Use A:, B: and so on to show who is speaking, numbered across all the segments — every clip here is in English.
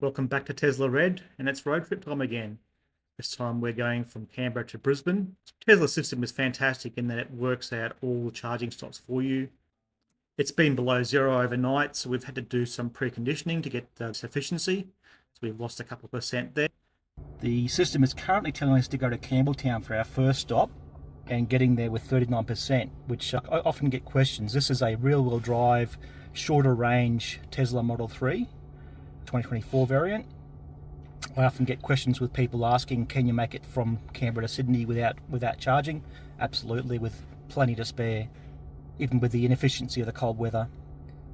A: Welcome back to Tesla Red, and it's road trip time again. This time we're going from Canberra to Brisbane. Tesla's system is fantastic in that it works out all the charging stops for you. It's been below zero overnight, so we've had to do some preconditioning to get this efficiency. So we've lost a couple of percent there. The system is currently telling us to go to Campbeltown for our first stop and getting there with 39%, which I often get questions. This is a rear-wheel drive, shorter range Tesla Model 3. 2024 variant. I often get questions with people asking, can you make it from Canberra to Sydney without charging? Absolutely, with plenty to spare, even with the inefficiency of the cold weather.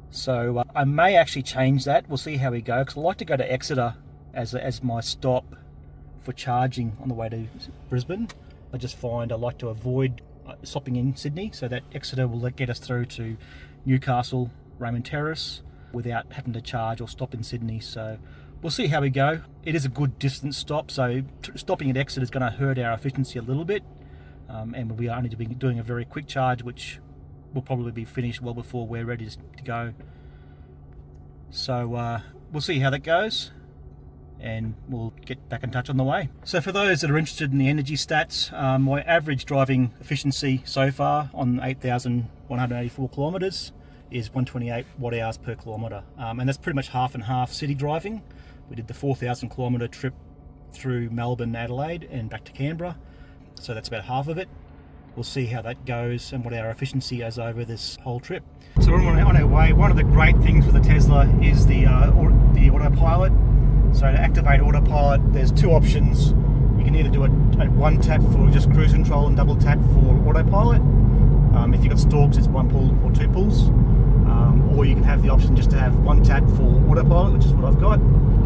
A: So I may actually change that. We'll see how we go, because I like to go to Exeter as my stop for charging on the way to Brisbane. I just find I like to avoid stopping in Sydney, so that Exeter will get us through to Newcastle, Raymond Terrace, without having to charge or stop in Sydney. So we'll see how we go. It is a good distance stop, so stopping at Exeter is going to hurt our efficiency a little bit, and we'll be only doing a very quick charge, which will probably be finished well before we're ready to go. So we'll see how that goes, and we'll get back in touch on the way. So for those that are interested in the energy stats, my average driving efficiency so far on 8,184 kilometres is 128 watt hours per kilometre, and that's pretty much half and half city driving. We did the 4,000 kilometre trip through Melbourne, Adelaide and back to Canberra, so that's about half of it. We'll see how that goes and what our efficiency is over this whole trip. So we're on our way. One of the great things with the Tesla is the Autopilot. So to activate Autopilot, there's two options. You can either do a one tap for just cruise control and double tap for Autopilot. If you've got stalks, it's one pull or two pulls. Or you can have the option just to have one tap for Autopilot, which is what I've got.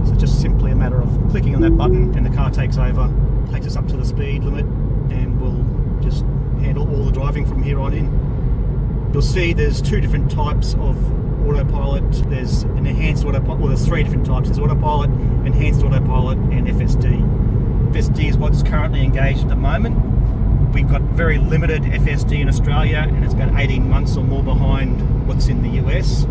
A: So it's just simply a matter of clicking on that button and the car takes over, takes us up to the speed limit, and we'll just handle all the driving from here on in. You'll see there's two different types of Autopilot. There's an enhanced Autopilot, well, there's three different types. There's Autopilot, enhanced Autopilot, and FSD. FSD is what's currently engaged at the moment. We've got very limited FSD in Australia, and it's about 18 months or more behind what's in the US,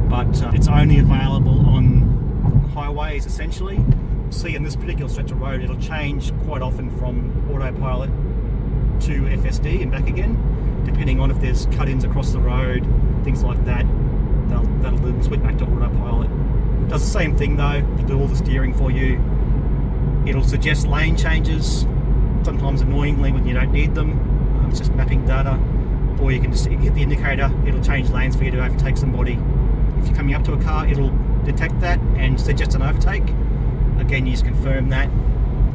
A: but it's only available on highways essentially. See, in this particular stretch of road, it'll change quite often from Autopilot to FSD and back again, depending on if there's cut-ins across the road, things like that. That'll then switch back to Autopilot. It does the same thing though, to do all the steering for you. It'll suggest lane changes, sometimes annoyingly when you don't need them. It's just mapping data, or you can just hit the indicator, it'll change lanes for you to overtake somebody. If you're coming up to a car, it'll detect that and suggest an overtake. Again, you just confirm that.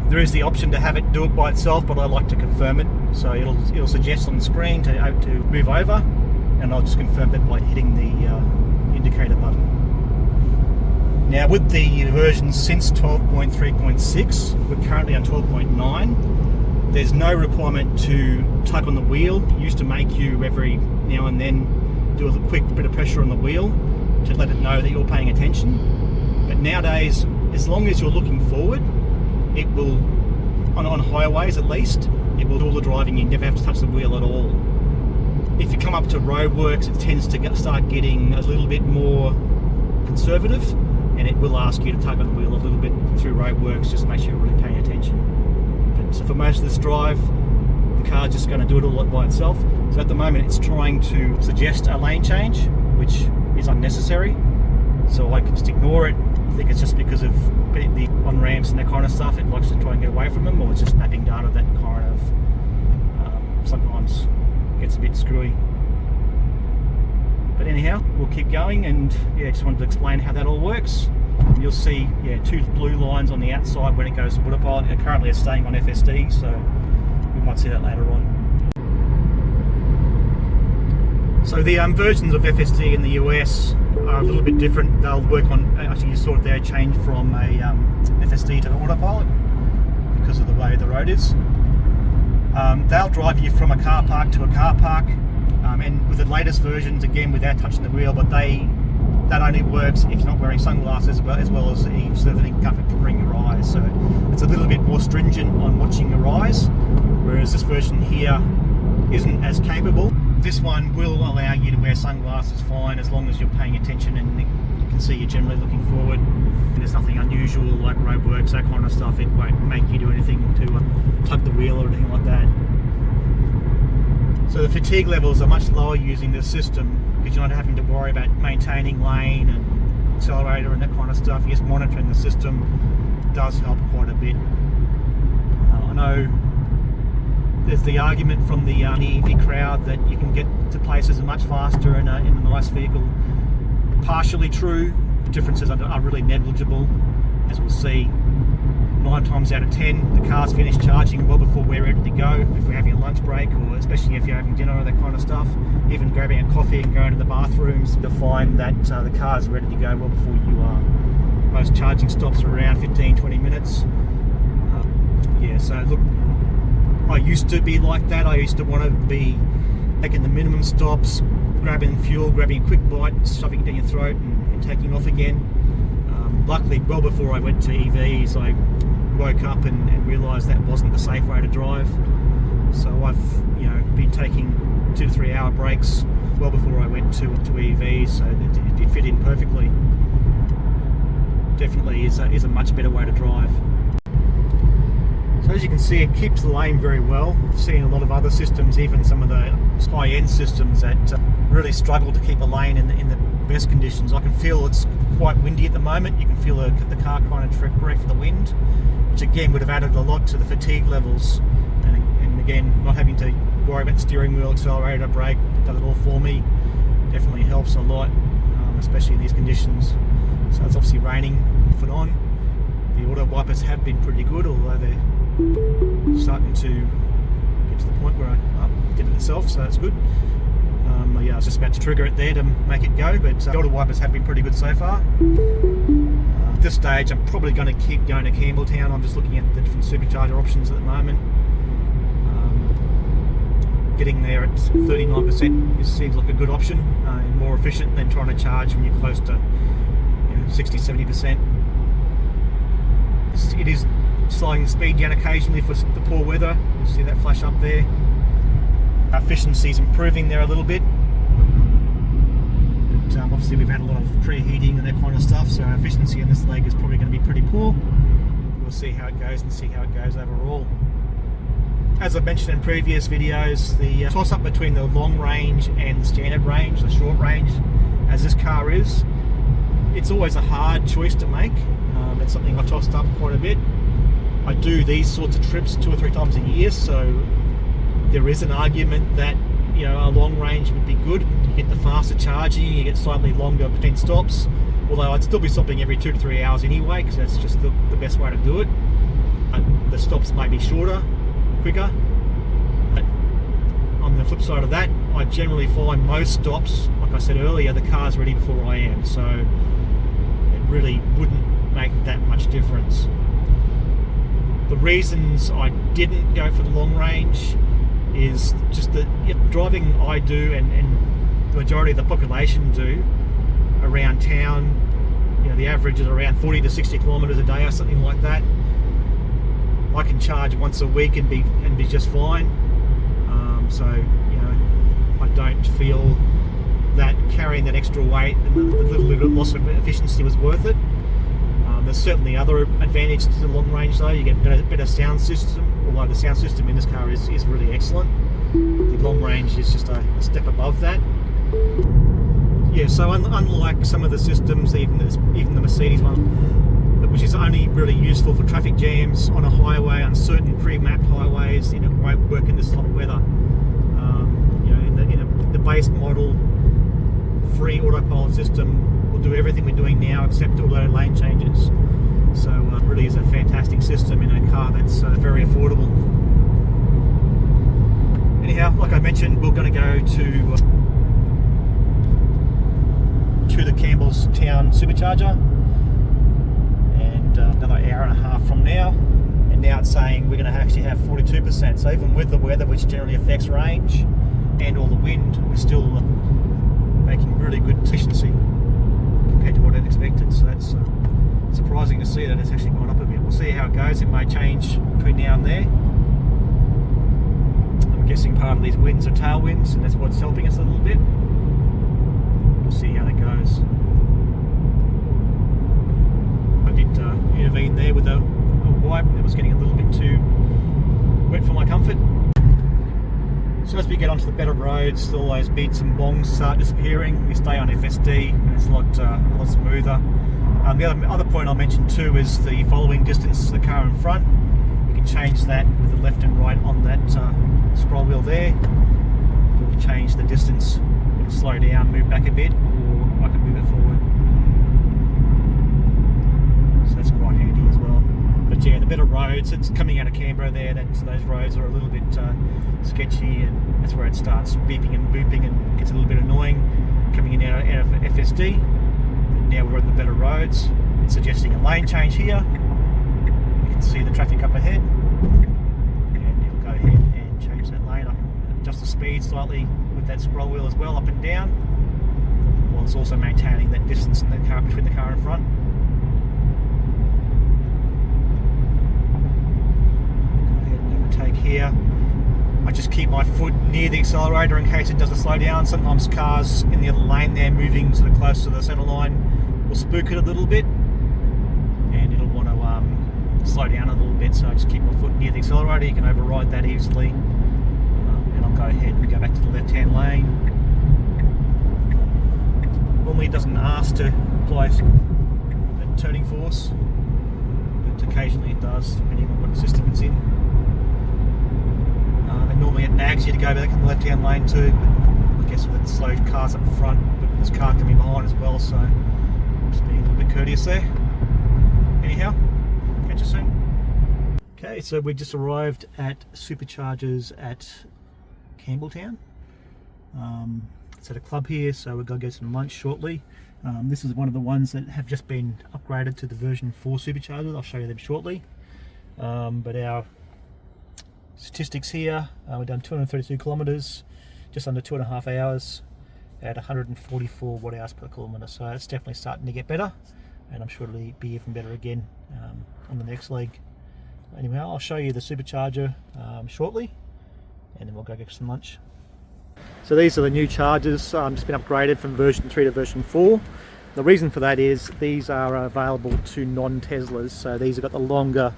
A: There is the option to have it do it by itself, but I like to confirm it. So it'll suggest on the screen to move over, and I'll just confirm that by hitting the indicator button. Now with the versions since 12.3.6, we're currently on 12.9. There's no requirement to tug on the wheel. It used to make you every now and then do a quick bit of pressure on the wheel to let it know that you're paying attention. But nowadays, as long as you're looking forward, it will, on highways at least, it will do all the driving. You never have to touch the wheel at all. If you come up to roadworks, it tends to start getting a little bit more conservative, and it will ask you to tug on the wheel a little bit through roadworks, just to make sure you're really paying attention. So for most of this drive, the car's just going to do it all by itself. So at the moment it's trying to suggest a lane change, which is unnecessary. So I can just ignore it. I think it's just because of the on-ramps and that kind of stuff. It likes to try and get away from them, or it's just mapping data that kind of sometimes gets a bit screwy. But anyhow, we'll keep going, and yeah, just wanted to explain how that all works. You'll see, two blue lines on the outside when it goes to Autopilot. Currently it's staying on FSD, so we might see that later on. So the versions of FSD in the US are a little bit different. They'll work on, actually you saw it there, change from a FSD to Autopilot because of the way the road is. They'll drive you from a car park to a car park, and with the latest versions, again without touching the wheel, but that only works if you're not wearing sunglasses, as well as serving comfort covering your eyes. So it's a little bit more stringent on watching your eyes, whereas this version here isn't as capable. This one will allow you to wear sunglasses fine, as long as you're paying attention and can see you're generally looking forward. And there's nothing unusual like roadworks, that kind of stuff. It won't make you do anything to tug the wheel or anything like that. So the fatigue levels are much lower using this system because you're not having to worry about maintaining lane and accelerator and that kind of stuff. You're just monitoring the system. It does help quite a bit. I know there's the argument from the EV crowd that you can get to places much faster in a nice vehicle. Partially true. The differences are really negligible. As we'll see, 9 times out of 10 the car's finished charging well before we're ready to go, if we're having a lunch break, or especially if you're having dinner or that kind of stuff. Even grabbing a coffee and going to the bathrooms, you'll find that the car's ready to go well before you are. Most charging stops are around 15-20 minutes. Yeah, so look, I used to be like that. I used to want to be taking the minimum stops, grabbing fuel, grabbing a quick bite, stuffing it down your throat and taking off again. Luckily, well before I went to EVs, I woke up and realised that wasn't the safe way to drive. So I've been taking 2 to 3 hour breaks well before I went to EVs, so it did fit in perfectly. Definitely is a much better way to drive. So as you can see, it keeps the lane very well. I've seen a lot of other systems, even some of the high-end systems, that really struggle to keep a lane in the best conditions. I can feel it's quite windy at the moment. You can feel the car kind of correct for the wind, which again would have added a lot to the fatigue levels. And again, not having to worry about the steering wheel, accelerator, brake, does it all for me. Definitely helps a lot, especially in these conditions. So it's obviously raining off and on. The auto wipers have been pretty good, although they're starting to get to the point where I did it itself, so that's good. Yeah, I was just about to trigger it there to make it go, but the auto wipers have been pretty good so far. At this stage, I'm probably going to keep going to Campbeltown. I'm just looking at the different supercharger options at the moment. Getting there at 39% seems like a good option, and more efficient than trying to charge when you're close to 60-70%. It is slowing the speed down occasionally for the poor weather. You see that flash up there. Our efficiency is improving there a little bit. But obviously we've had a lot of preheating and that kind of stuff, so our efficiency in this leg is probably going to be pretty poor. We'll see how it goes and see how it goes overall. As I've mentioned in previous videos, the toss-up between the long range and the standard range, the short range, as this car is, it's always a hard choice to make. It's something I tossed up quite a bit. I do these sorts of trips 2 or 3 times a year, so there is an argument that a long range would be good. You get the faster charging, you get slightly longer between stops. Although I'd still be stopping every 2 to 3 hours anyway, because that's just the best way to do it. The stops may be shorter, quicker. But on the flip side of that, I generally find most stops, like I said earlier, the car's ready before I am, so it really wouldn't make that much difference. The reasons I didn't go for the long range is just that driving I do and the majority of the population do around town, the average is around 40 to 60 kilometres a day or something like that. I can charge once a week and be just fine. So I don't feel that carrying that extra weight and the little loss of efficiency was worth it. There's certainly other advantage to the long range though. You get better sound system, although the sound system in this car is really excellent. The long range is just a step above that. Yeah, so unlike some of the systems, even the Mercedes one, which is only really useful for traffic jams on a highway, on certain pre-mapped highways, it won't work in this type of weather. In the base model, free autopilot system will do everything we're doing now except auto lane changes. So it really is a fantastic system in a car that's very affordable. Anyhow, like I mentioned, we're going to go to the Campbeltown Supercharger, and another hour and a half from now. And now it's saying we're going to actually have 42%. So even with the weather, which generally affects range, and all the wind, we're still making really good efficiency compared to what I'd expected. So that's surprising to see that it's actually gone up a bit. We'll see how it goes. It may change between now and there. I'm guessing part of these winds are tailwinds, and that's what's helping us a little bit. We'll see how that goes. did intervene there with a wipe. It was getting a little bit too wet for my comfort. So as we get onto the better roads, all those beats and bongs start disappearing. We stay on FSD and it's a lot smoother. The other point I'll mention too is the following distance to the car in front. We can change that with the left and right on that scroll wheel there. We'll change the distance. We can slow down, move back a bit, or I can move it forward. So that's quite handy as well. But yeah, the better roads, it's coming out of Canberra there, those roads are a little bit sketchy, and that's where it starts beeping and booping and gets a little bit annoying coming in out of FSD. But now we're on the better roads. It's suggesting a lane change here. You can see the traffic up ahead, and it'll go ahead and change that lane. I can adjust the speed slightly with that scroll wheel as well, up and down, while it's also maintaining that distance in the car, between the car and front. Take here. I just keep my foot near the accelerator in case it does a slow down. Sometimes cars in the other lane there moving sort of close to the centre line will spook it a little bit and it'll want to slow down a little bit, so I just keep my foot near the accelerator. You can override that easily, and I'll go ahead and go back to the left hand lane. Normally it doesn't ask to apply that turning force, but occasionally it does depending on what system it's in. And normally it nags you to go back in the left-hand lane too, but I guess with the slow cars up front, but this car coming behind as well, so just being a little bit courteous there. Anyhow, catch you soon. Okay, so we just arrived at Superchargers at Campbeltown. It's at a club here, so we're going to get some lunch shortly. This is one of the ones that have just been upgraded to the version 4 Superchargers. I'll show you them shortly. But our statistics here, we've done 232 kilometres, just under 2.5 hours at 144 watt hours per kilometre, so it's definitely starting to get better, and I'm sure it'll be even better again on the next leg. Anyway, I'll show you the Supercharger shortly, and then we'll go get some lunch. So these are the new chargers, just been upgraded from version 3 to version 4. The reason for that is these are available to non-Teslas, so these have got the longer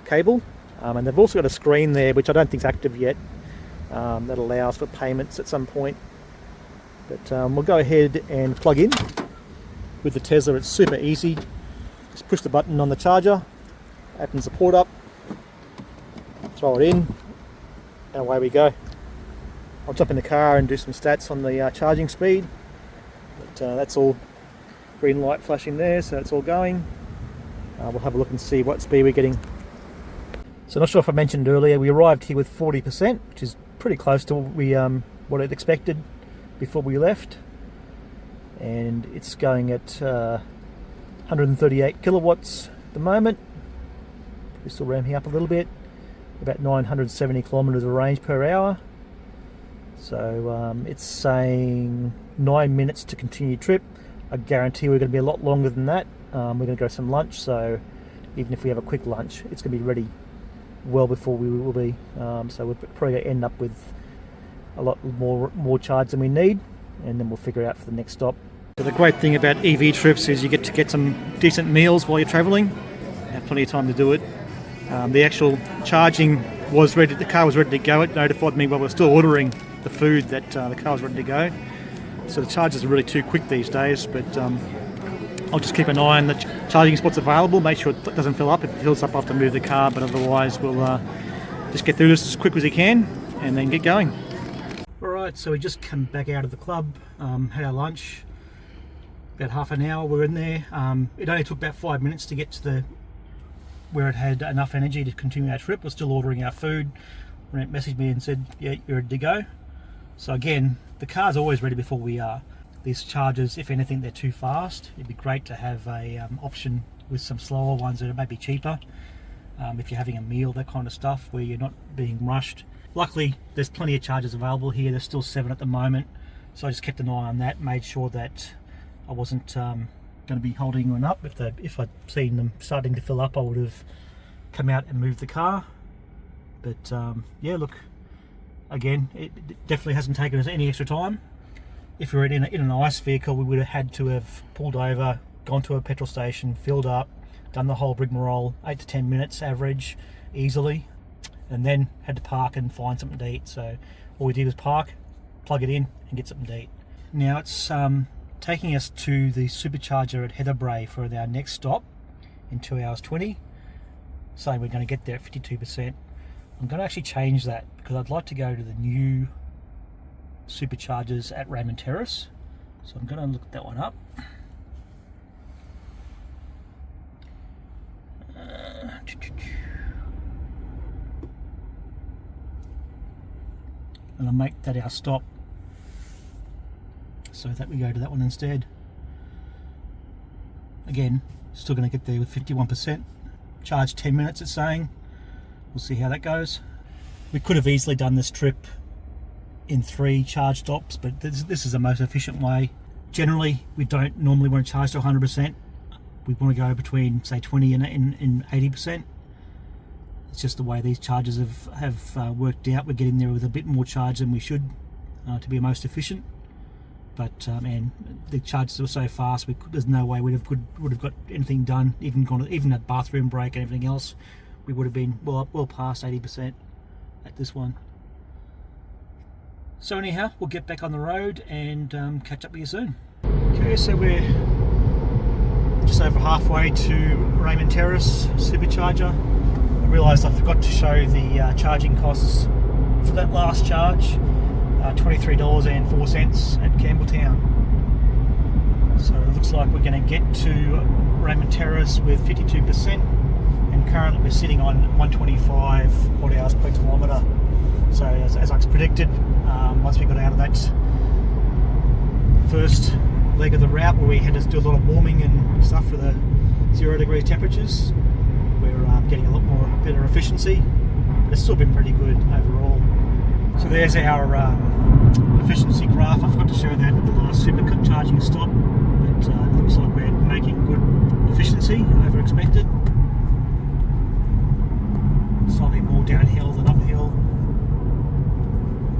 A: cable. And they've also got a screen there, which I don't think is active yet, that allows for payments at some point. But we'll go ahead and plug in. With the Tesla, it's super easy. Just push the button on the charger, opens the port up, throw it in, and away we go. I'll jump in the car and do some stats on the charging speed. But that's all green light flashing there, so it's all going. We'll have a look and see what speed we're getting. So not sure if I mentioned earlier, we arrived here with 40%, which is pretty close to what I'd expected before we left. And it's going at 138 kilowatts at the moment. We're still ramping up a little bit, about 970 kilometres of range per hour. So it's saying 9 minutes to continue trip. I guarantee we're going to be a lot longer than that. We're going to go some lunch, so even if we have a quick lunch, it's going to be ready well before we will be. So we're probably going to end up with a lot more charge than we need, and then we'll figure it out for the next stop. So the great thing about EV trips is you get to get some decent meals while you're travelling. You have plenty of time to do it. The actual charging was ready, the car was ready to go. It notified me while we're still ordering the food that the car was ready to go. So the chargers are really too quick these days, but I'll just keep an eye on the charging spots available, make sure it doesn't fill up. If it fills up, I'll have to move the car, but otherwise we'll just get through this as quick as we can and then get going. Alright, so we just come back out of the club, had our lunch, about half an hour we're in there. It only took about 5 minutes to get to where it had enough energy to continue our trip. We're still ordering our food when it messaged me and said, yeah, you're ready to go. So again, the car's always ready before we are. These chargers, if anything, they're too fast. It'd be great to have a option with some slower ones that are maybe cheaper. If you're having a meal, that kind of stuff, where you're not being rushed. Luckily, there's plenty of chargers available here. There's still 7 at the moment. So I just kept an eye on that, made sure that I wasn't going to be holding one up. If I'd seen them starting to fill up, I would have come out and moved the car. But yeah, look, again, it definitely hasn't taken us any extra time. If we were in an ICE vehicle, we would have had to have pulled over, gone to a petrol station, filled up, done the whole rigmarole, 8 to 10 minutes average, easily, and then had to park and find something to eat. So all we did was park, plug it in, and get something to eat. Now it's taking us to the supercharger at Heatherbrae for our next stop in 2 hours 20. So we're going to get there at 52%. I'm going to actually change that because I'd like to go to the new superchargers at Raymond Terrace. So I'm going to look that one up. And I'll make that our stop so that we go to that one instead. Again, still going to get there with 51%. Charge 10 minutes, it's saying. We'll see how that goes. We could have easily done this trip in 3 charge stops, but this is the most efficient way. Generally, we don't normally want to charge to 100%. We want to go between, say, 20 and 80%. It's just the way these chargers have worked out. We're getting there with a bit more charge than we should to be most efficient. But man, the charges were so fast. There's no way would have got anything done. Even a bathroom break and everything else, we would have been well past 80% at this one. So anyhow, we'll get back on the road and catch up with you soon. Okay, so we're just over halfway to Raymond Terrace Supercharger. I realised I forgot to show the charging costs for that last charge. $23.04 at Campbeltown. So it looks like we're going to get to Raymond Terrace with 52%, and currently we're sitting on 125 watt hours per kilometre. So as I predicted, once we got out of that first leg of the route where we had to do a lot of warming and stuff for the 0 degree temperatures, we're getting a lot more better efficiency. But it's still been pretty good overall. So there's our efficiency graph. I forgot to show that at the last supercharging stop, but it looks like we're making good efficiency over expected. Slightly more downhill than uphill,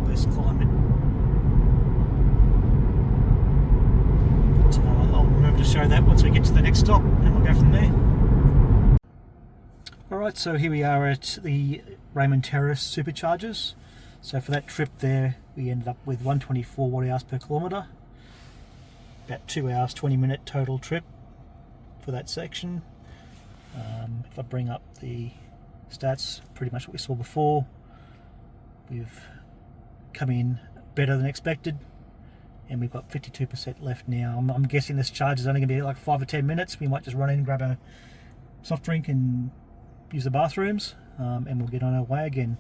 A: less climate. But I'll remember to show that once we get to the next stop, and we'll go from there. Alright, so here we are at the Raymond Terrace Superchargers. So for that trip there, we ended up with 124 watt hours per kilometre. About 2 hours 20 minute total trip for that section. If I bring up the stats, pretty much what we saw before. We've come in better than expected, and we've got 52% left now. I'm guessing this charge is only going to be like 5 or 10 minutes. We might just run in, grab a soft drink and use the bathrooms, and we'll get on our way again.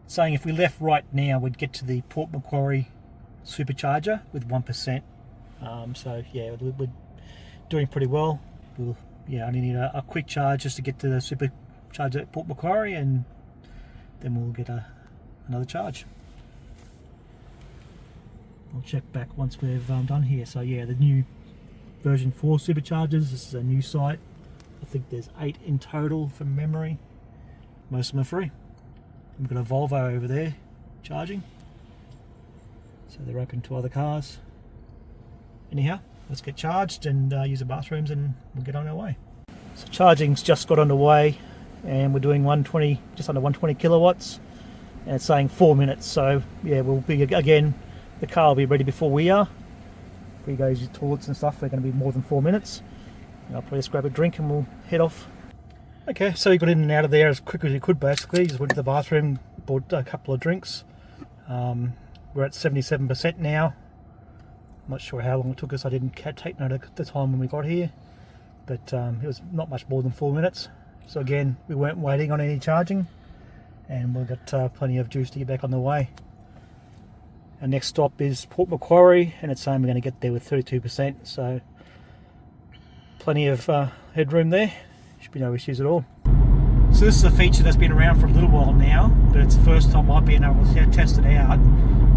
A: Saying if we left right now, we'd get to the Port Macquarie Supercharger with 1%. So yeah, we're doing pretty well. We'll only need a quick charge just to get to the Supercharger at Port Macquarie, and then we'll get another charge. I'll check back once we've done here. So yeah, the new version 4 Superchargers. This is a new site. I think there's 8 in total from memory. Most of them are free. We've got a Volvo over there charging, so they're open to other cars. Anyhow, let's get charged and use the bathrooms, and we'll get on our way. So charging's just got underway, and we're doing just under 120 kilowatts, and it's saying 4 minutes. So yeah, we'll be again. The car will be ready before we are. If we go use toilets and stuff, they're going to be more than 4 minutes. And I'll probably just grab a drink and we'll head off. Okay, so we got in and out of there as quick as we could basically. Just went to the bathroom, bought a couple of drinks. We're at 77% now. I'm not sure how long it took us. I didn't take note at the time when we got here, but it was not much more than 4 minutes. So again, we weren't waiting on any charging, and we've got plenty of juice to get back on the way. Our next stop is Port Macquarie, and it's saying we're going to get there with 32%, so plenty of headroom there. Should be no issues at all. So this is a feature that's been around for a little while now, but it's the first time I've been able to test it out.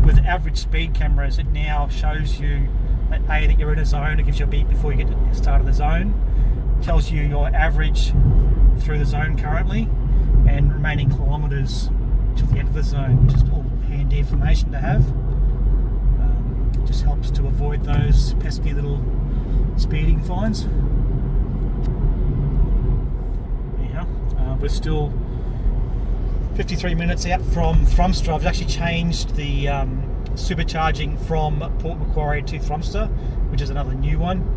A: With average speed cameras, it now shows you that you're in a zone. It gives you a beep before you get to the start of the zone. It tells you your average through the zone currently and remaining kilometres to the end of the zone, which is all handy information to have. It just helps to avoid those pesky little speeding fines. We're still 53 minutes out from Thrumster. I've actually changed the supercharging from Port Macquarie to Thrumster, which is another new one.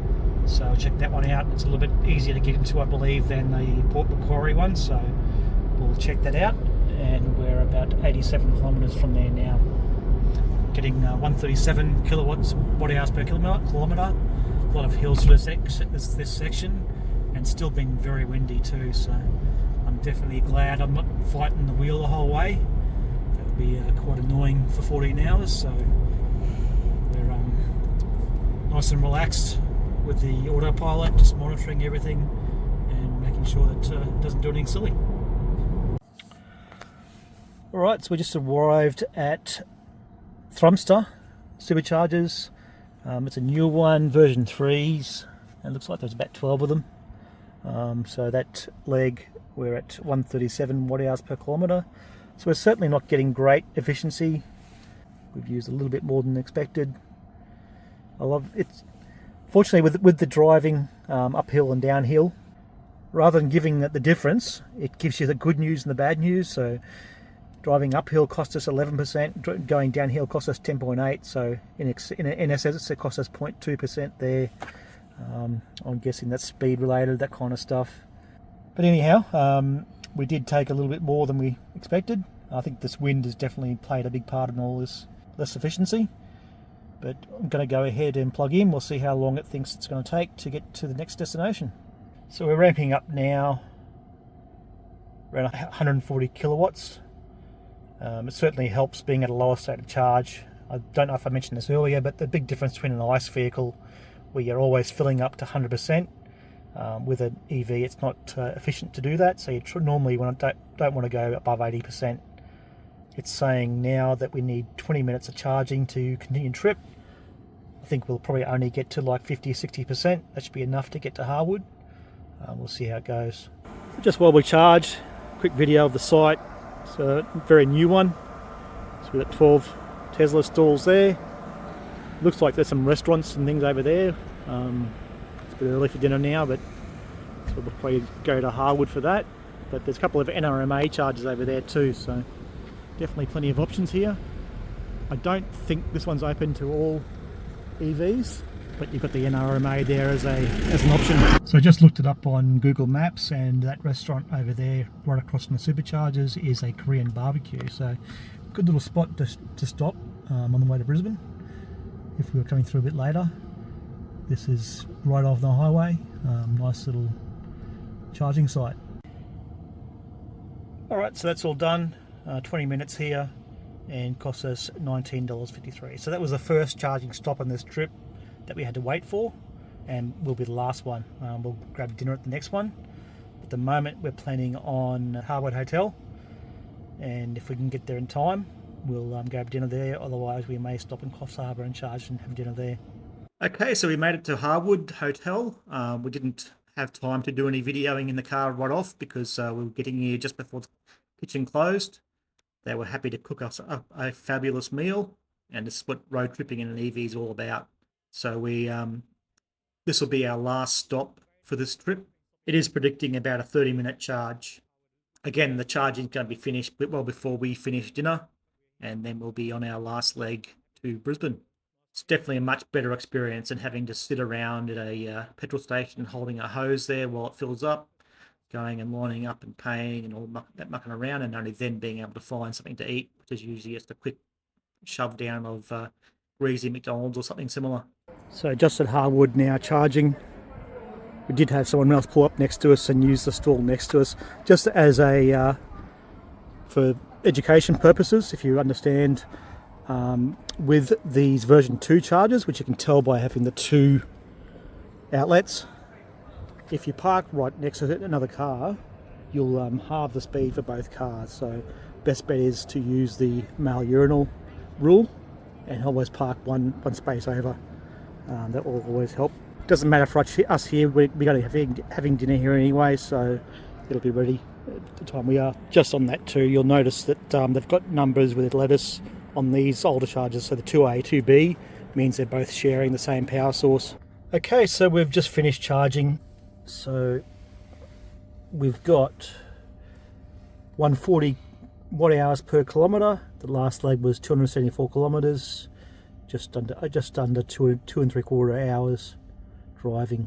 A: So I'll check that one out. It's a little bit easier to get into, I believe, than the Port Macquarie one. So we'll check that out. And we're about 87 kilometres from there now. Getting 137 kilowatts watt-hours per kilometre. A lot of hills for this section, and still being very windy too. So I'm definitely glad I'm not fighting the wheel the whole way. That would be quite annoying for 14 hours. So we're nice and relaxed with the autopilot, just monitoring everything and making sure that it doesn't do anything silly. Alright, so we just arrived at Thrumster Superchargers. It's a new one, version 3s, and it looks like there's about 12 of them. So that leg, we're at 137 watt-hours per kilometre. So we're certainly not getting great efficiency. We've used a little bit more than expected. I love it. Fortunately, with the driving uphill and downhill, rather than giving the difference, it gives you the good news and the bad news. So driving uphill cost us 11%, going downhill cost us 10.8%. So in essence, it cost us 0.2% there. I'm guessing that's speed related, that kind of stuff. But anyhow, we did take a little bit more than we expected. I think this wind has definitely played a big part in all this less efficiency. But I'm going to go ahead and plug in. We'll see how long it thinks it's going to take to get to the next destination. So we're ramping up now, around 140 kilowatts. It certainly helps being at a lower state of charge. I don't know if I mentioned this earlier, but the big difference between an ICE vehicle, where you're always filling up to 100%, with an EV it's not efficient to do that, so you normally don't want to go above 80%. It's saying now that we need 20 minutes of charging to continue trip. I think we'll probably only get to like 50-60%. That should be enough to get to Harwood. We'll see how it goes. Just while we charge, quick video of the site. It's a very new one. So we've got 12 Tesla stalls there. Looks like there's some restaurants and things over there. It's a bit early for dinner now, but so we'll probably go to Harwood for that. But there's a couple of NRMA chargers over there too, so definitely plenty of options here. I don't think this one's open to all EVs, but you've got the NRMA there as an option. So I just looked it up on Google Maps, and that restaurant over there right across from the superchargers is a Korean barbecue. So good little spot to stop on the way to Brisbane if we were coming through a bit later. This is right off the highway. Nice little charging site. Alright, so that's all done. 20 minutes here and cost us $19.53. So that was the first charging stop on this trip that we had to wait for, and will be the last one. We'll grab dinner at the next one. At the moment we're planning on Harwood Hotel, and if we can get there in time we'll grab dinner there, otherwise we may stop in Coffs Harbour and charge and have dinner there. Okay, so we made it to Harwood Hotel. We didn't have time to do any videoing in the car right off because we were getting here just before the kitchen closed. They were happy to cook us up a fabulous meal, and this is what road tripping in an EV is all about. So this will be our last stop for this trip. It is predicting about a 30-minute charge. Again, the charging is going to be finished well before we finish dinner, and then we'll be on our last leg to Brisbane. It's definitely a much better experience than having to sit around at a petrol station holding a hose there while it fills up, going and lining up and paying and all that mucking around, and only then being able to find something to eat, which is usually just a quick shove down of greasy McDonald's or something similar. So just at Harwood now charging. We did have someone else pull up next to us and use the stall next to us, just as a for education purposes. If you understand, with these version 2 chargers, which you can tell by having the 2 outlets, if you park right next to another car, you'll halve the speed for both cars. So best bet is to use the male urinal rule and always park one space over. That will always help. Doesn't matter for us here, we're going to be having dinner here anyway, so it'll be ready at the time we are. Just on that too, you'll notice that they've got numbers with lettuce on these older chargers, so the 2A, 2B means they're both sharing the same power source. Okay, so we've just finished charging. So we've got 140 watt hours per kilometre. The last leg was 274 kilometres, just under two and three quarter hours driving.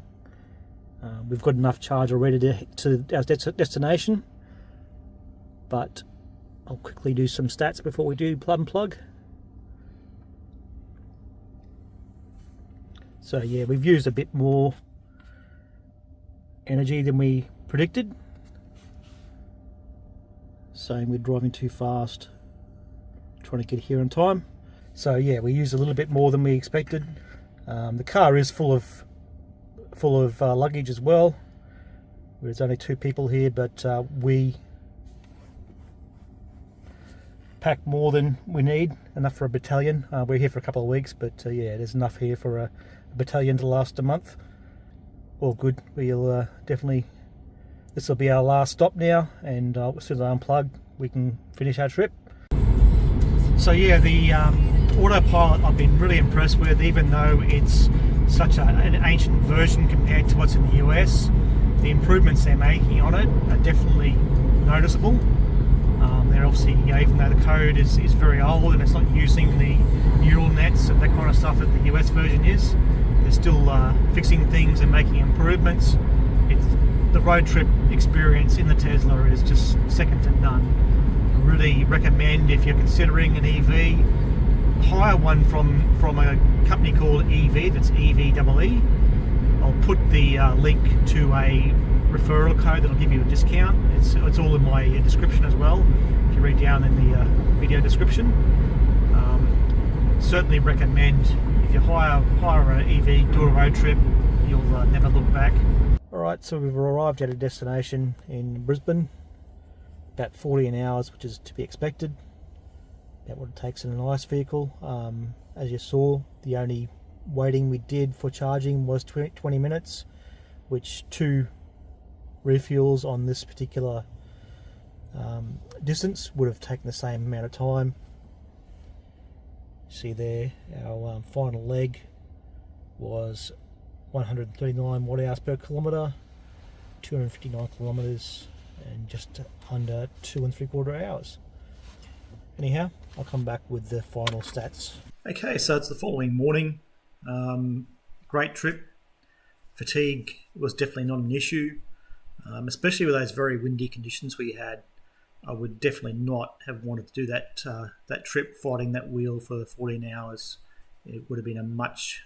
A: We've got enough charge already to our destination, but I'll quickly do some stats before we do unplug. So yeah, we've used a bit more energy than we predicted. Saying we're driving too fast, trying to get here on time. So yeah, we used a little bit more than we expected. The car is full of luggage as well. There's only 2 people here, but we packed more than we need, enough for a battalion. We're here for a couple of weeks, but yeah, there's enough here for a battalion to last a month. All good. We'll definitely, this will be our last stop now, and as soon as I unplug, we can finish our trip. So yeah, the Autopilot I've been really impressed with, even though it's such an ancient version compared to what's in the US. The improvements they're making on it are definitely noticeable. They're obviously, even though the code is very old and it's not using the neural nets and that kind of stuff that the US version is, they're still fixing things and making improvements. The road trip experience in the Tesla is just second to none. I really recommend, if you're considering an EV, hire one from a company called EV, that's EVEE. I'll put the link to a referral code that'll give you a discount. It's all in my description as well, if you read down in the video description. Certainly recommend, if you hire an EV, do a road trip, you'll never look back. Alright, so we've arrived at a destination in Brisbane, about 40 an hour, which is to be expected. About what it takes in an ICE vehicle. As you saw, the only waiting we did for charging was 20 minutes, which 2 refuels on this particular distance would have taken the same amount of time. See there, our final leg was 139 watt hours per kilometre, 259 kilometres, and just under 2 3/4 hours. Anyhow, I'll come back with the final stats. Okay, so it's the following morning. Great trip. Fatigue was definitely not an issue, especially with those very windy conditions we had. I would definitely not have wanted to do that trip fighting that wheel for 14 hours. It would have been a much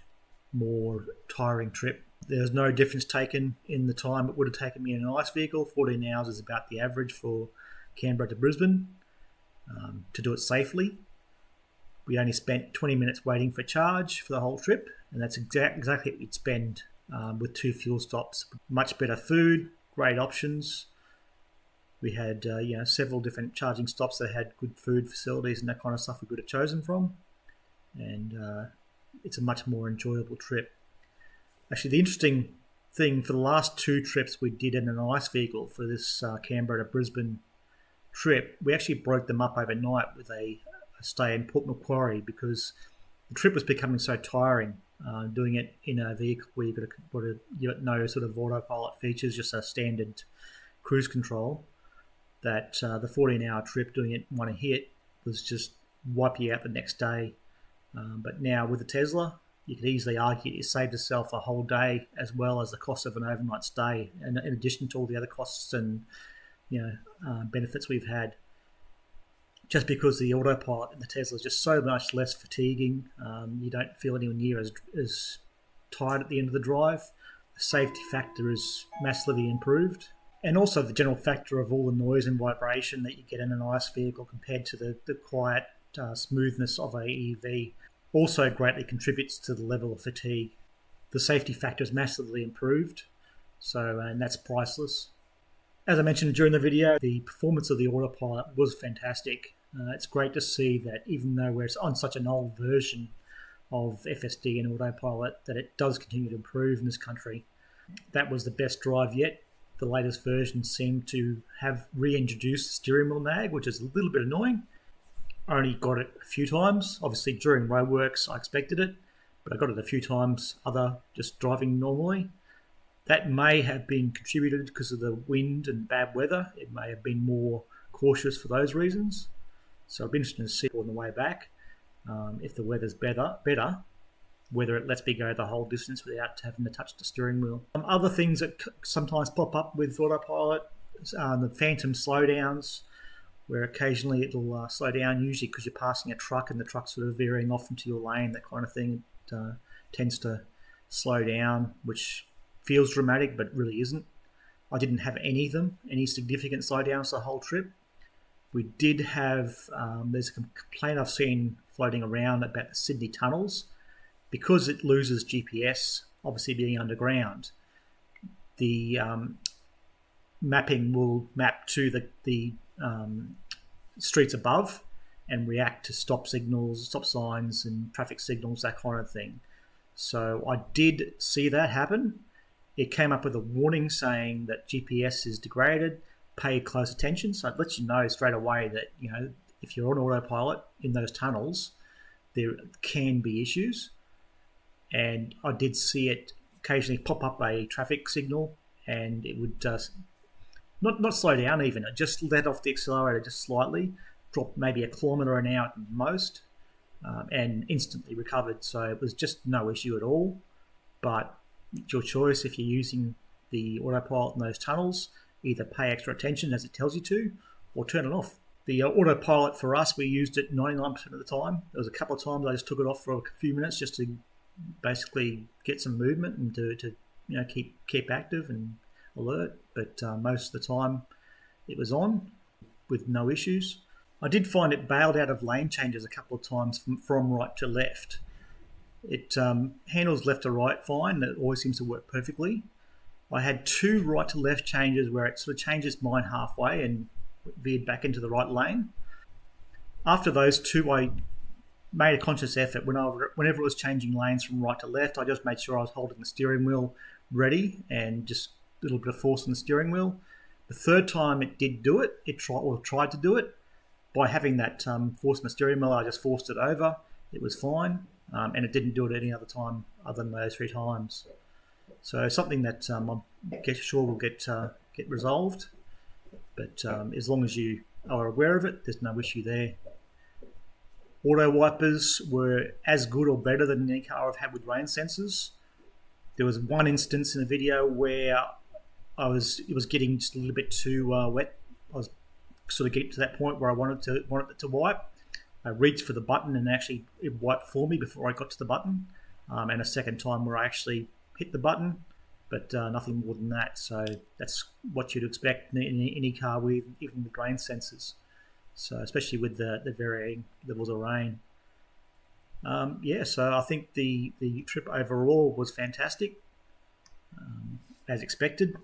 A: more tiring trip. There's no difference taken in the time it would have taken me in an ICE vehicle. 14 hours is about the average for Canberra to Brisbane. To do it safely, we only spent 20 minutes waiting for charge for the whole trip, and that's exactly what we'd spend with 2 fuel stops. Much better food, great options. We had several different charging stops that had good food facilities and that kind of stuff we could have chosen from, and it's a much more enjoyable trip. Actually, the interesting thing, for the last 2 trips we did in an ICE vehicle for this Canberra to Brisbane trip, we actually broke them up overnight with a stay in Port Macquarie, because the trip was becoming so tiring doing it in a vehicle where you got no sort of autopilot features, just a standard cruise control, that the 14-hour trip doing it in one hit was just wipe you out the next day. But now with the Tesla, you could easily argue you saved yourself a whole day, as well as the cost of an overnight stay, and in addition to all the other costs and benefits we've had, just because the Autopilot in the Tesla is just so much less fatiguing. You don't feel anywhere near as tired at the end of the drive. The safety factor is massively improved, and also the general factor of all the noise and vibration that you get in an ICE vehicle compared to the quiet smoothness of a EV also greatly contributes to the level of fatigue. The safety factor is massively improved, and that's priceless. As I mentioned during the video, the performance of the Autopilot was fantastic. It's great to see that even though we're on such an old version of FSD and Autopilot, that it does continue to improve in this country. That was the best drive yet. The latest version seemed to have reintroduced steering wheel nag, which is a little bit annoying. I only got it a few times. Obviously during roadworks I expected it, but I got it a few times just driving normally. That may have been contributed because of the wind and bad weather. It may have been more cautious for those reasons. So I'll be interested to see on the way back if the weather's better, whether it lets me go the whole distance without having to touch the steering wheel. Other things that sometimes pop up with Autopilot, the phantom slowdowns, where occasionally it'll slow down, usually because you're passing a truck and the truck's sort of veering off into your lane, that kind of thing. It tends to slow down, which feels dramatic but really isn't. I didn't have any of them, any significant slowdowns the whole trip. We did have, there's a complaint I've seen floating around about the Sydney tunnels. Because it loses GPS, obviously being underground, the mapping will map to the streets above and react to stop signals, stop signs and traffic signals, that kind of thing. So I did see that happen. It came up with a warning saying that GPS is degraded, pay close attention. So it lets you know straight away that, you know, if you're on autopilot in those tunnels, there can be issues. And I did see it occasionally pop up a traffic signal, and it would just not slow down even. It just let off the accelerator just slightly, drop maybe a kilometre an hour at most, and instantly recovered. So it was just no issue at all. But it's your choice if you're using the autopilot in those tunnels. Either pay extra attention as it tells you to, or turn it off. The autopilot for us, we used it 99% of the time. There was a couple of times I just took it off for a few minutes just to basically get some movement and to you know keep active and alert, but most of the time it was on with no issues. I did find it bailed out of lane changes a couple of times from right to left. It handles left to right fine. It always seems to work perfectly. I had 2 right to left changes where it sort of changes mine halfway and veered back into the right lane. After those 2, I made a conscious effort whenever it was changing lanes from right to left. I just made sure I was holding the steering wheel ready and just a little bit of force on the steering wheel. The 3rd time it did do it, it tried to do it. By having that force on the steering wheel, I just forced it over. It was fine, and it didn't do it any other time other than those 3 times. So something that I'm sure will get resolved. But as long as you are aware of it, there's no issue there. Auto wipers were as good or better than any car I've had with rain sensors. There was one instance in the video where it was getting just a little bit too wet. I was sort of getting to that point where I wanted it to wipe. I reached for the button and actually it wiped for me before I got to the button. And a second time where I actually hit the button, but nothing more than that. So that's what you'd expect in any car with even with rain sensors. So especially with the varying levels of rain. So I think the trip overall was fantastic, as expected.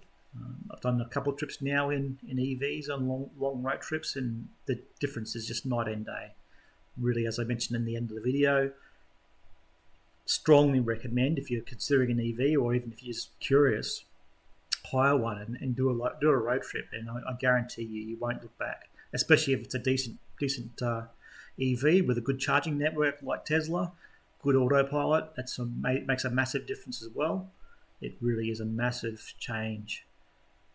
A: I've done a couple of trips now in EVs on long road trips, and the difference is just night and day. Really, as I mentioned in the end of the video, strongly recommend if you're considering an EV or even if you're just curious, hire one and do a road trip, and I guarantee you won't look back. Especially if it's a decent EV with a good charging network like Tesla, good autopilot. Makes a massive difference as well. It really is a massive change.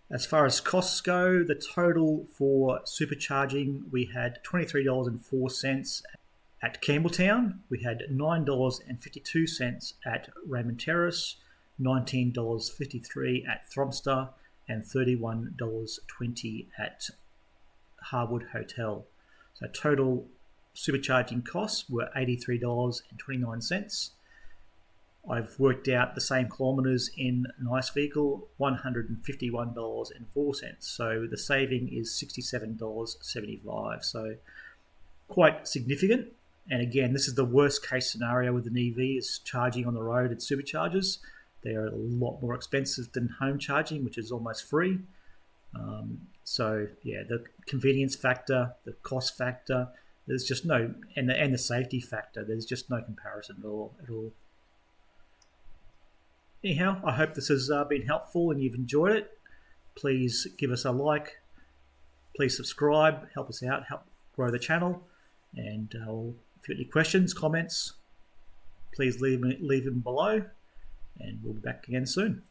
A: As far as costs go, the total for supercharging, we had $23.04 at Campbeltown. We had $9.52 at Raymond Terrace, $19.53 at Thrumster, and $31.20 at Harwood Hotel. So total supercharging costs were $83.29. I've worked out the same kilometres in an ICE vehicle, $151.04. So the saving is $67.75. So quite significant. And again, this is the worst case scenario with an EV is charging on the road at superchargers. They are a lot more expensive than home charging, which is almost free. The convenience factor, the cost factor, there's just no, and the safety factor, there's just no comparison at all. Anyhow, I hope this has been helpful and you've enjoyed it. Please give us a like. Please subscribe, help us out, help grow the channel. And if you've got any questions, comments, please leave them below. And we'll be back again soon.